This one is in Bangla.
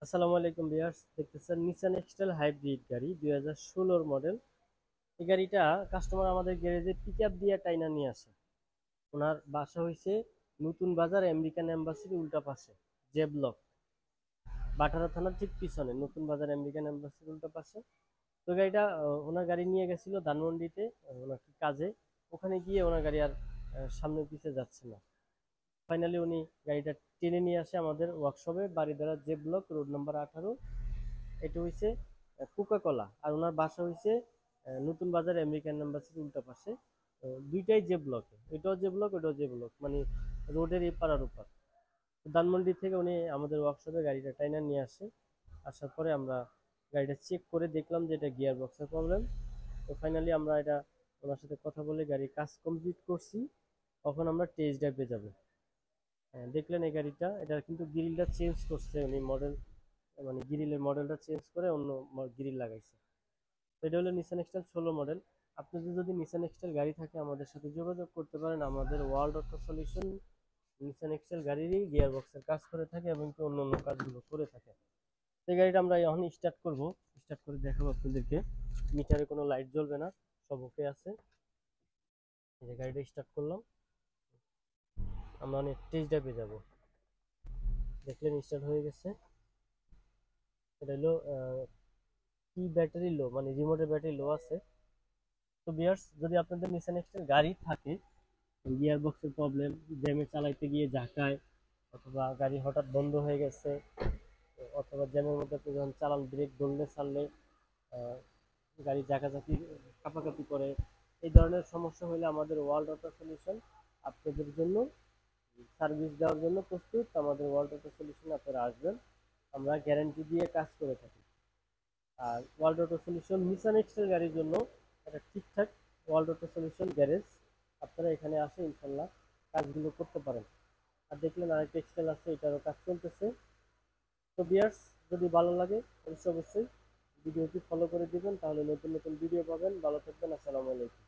আসসালামু আলাইকুম ভিউয়ার্স, দেখতেছেন নিসান এক্সটেল হাইব্রিড গাড়ি 2016 মডেল। এই গাড়িটা কাস্টমার আমাদের গ্যারেজে পিকআপ দিয়ে টাইনা নিয়ে আসে। ওনার বাসা হইছে নতুন বাজার আমেরিকান এম্বাসির উল্টা পাশে, জে ব্লক, বাটারা থানার ঠিক পিছনে নতুন বাজার আমেরিকান এম্বাসির উল্টা পাশে। তো গাড়িটা ওনার গাড়ি নিয়ে গেছিল ধানমন্ডিতে, ওনার কি কাজে। ওখানে গিয়ে ওনার গাড়ি আর সামনে পিছে যাচ্ছে না। ফাইনালি উনি গাড়িটা টেনে নিয়ে আসে আমাদের ওয়ার্কশপে, Baridhara J block, road number 18। এটা হইছে কোকা কোলা, আর ওনার বাসা হইছে নতুন বাজার আমেরিকান এম্বাসির উল্টা পাশে। দুইটাই যে ব্লকে, এটাও যে ব্লক ওটাও যে ব্লক, মানে রোডের এপার আর ওপার। ধানমন্ডি থেকে উনি আমাদের ওয়ার্কশপে গাড়িটা টাইনা নিয়ে আসে। আসার পরে আমরা গাড়িটা চেক করে দেখলাম যে এটা গিয়ার বক্সের প্রবলেম। তো ফাইনালি আমরা এটা ওনার সাথে কথা বলে গাড়ির কাজ কমপ্লিট করছি। তখন আমরা টেস্ট ড্রাইভে যাব। দেখলেন এই গাড়িটা, এটা কিন্তু গ্রিলটা চেঞ্জ করছে উনি, মডেল মানে গ্রিলের মডেলটা চেঞ্জ করে অন্য গ্রিল লাগাইছে। তো এটা হলো নিসান এক্সটেল 16 মডেল। আপনাদের যদি নিসান এক্সটেল গাড়ি থাকে আমাদের সাথে যোগাযোগ করতে পারেন। আমাদের world auto solution Nissan এক্সটেল গাড়িরই gear বক্সের কাজ করে থাকে এবং কি অন্য অন্য কাজগুলো করে থাকে। তো এই গাড়িটা আমরা এখন স্টার্ট করব, স্টার্ট করে দেখাবো আপনাদেরকে। মিটারে কোনো লাইট জ্বলবে না, সব ওকে আছে। এই যে গাড়িটা স্টার্ট করলাম, আমরা অনেক টেস্ট ড্রাইভে যাব। দেখলেন স্টার্ট হয়ে গেছে। এটা হলো কি ব্যাটারি লো, মানে রিমোটের ব্যাটারি লো আছে। তো বিয়ার্স, যদি আপনাদের নিসান এক্সটেল গাড়ি থাকে, গিয়ার বক্সের প্রবলেম, জ্যামে চালাইতে গিয়ে ঝাঁকায়, অথবা গাড়ি হঠাৎ বন্ধ হয়ে গেছে, অথবা জ্যামের মধ্যে আপনি যখন চালান ব্রেক ধরলে ছাড়লে গাড়ি ঝাঁকাঝাঁকি কাঁপাকাঁপি করে, এই ধরনের সমস্যা হলে আমাদের ওয়ার্ল্ড অটো সলিউশন আপনাদের জন্য সার্ভিস দেওয়ার জন্য প্রস্তুত। আমাদের ওয়ার্ল্ড অটো সলিউশন আপনারা আসবেন, আমরা গ্যারান্টি দিয়ে কাজ করে থাকি। আর ওয়ার্ল্ড অটো সলিউশন নিসান এক্সটেল গাড়ির জন্য একটা ঠিকঠাক ওয়ার্ল্ড অটো সলিউশন গ্যারেজ। আপনারা এখানে আসে ইনশাল্লাহ কাজগুলো করতে পারেন। আর দেখলেন আরেকটা এক্সটেল আছে, এটারও কাজ চলতেছে। তো বিয়ার্স, যদি ভালো লাগে অবশ্যই অবশ্যই ভিডিওটি ফলো করে দিবেন, তাহলে নতুন নতুন ভিডিও পাবেন। ভালো থাকবেন, আসসালামু আলাইকুম।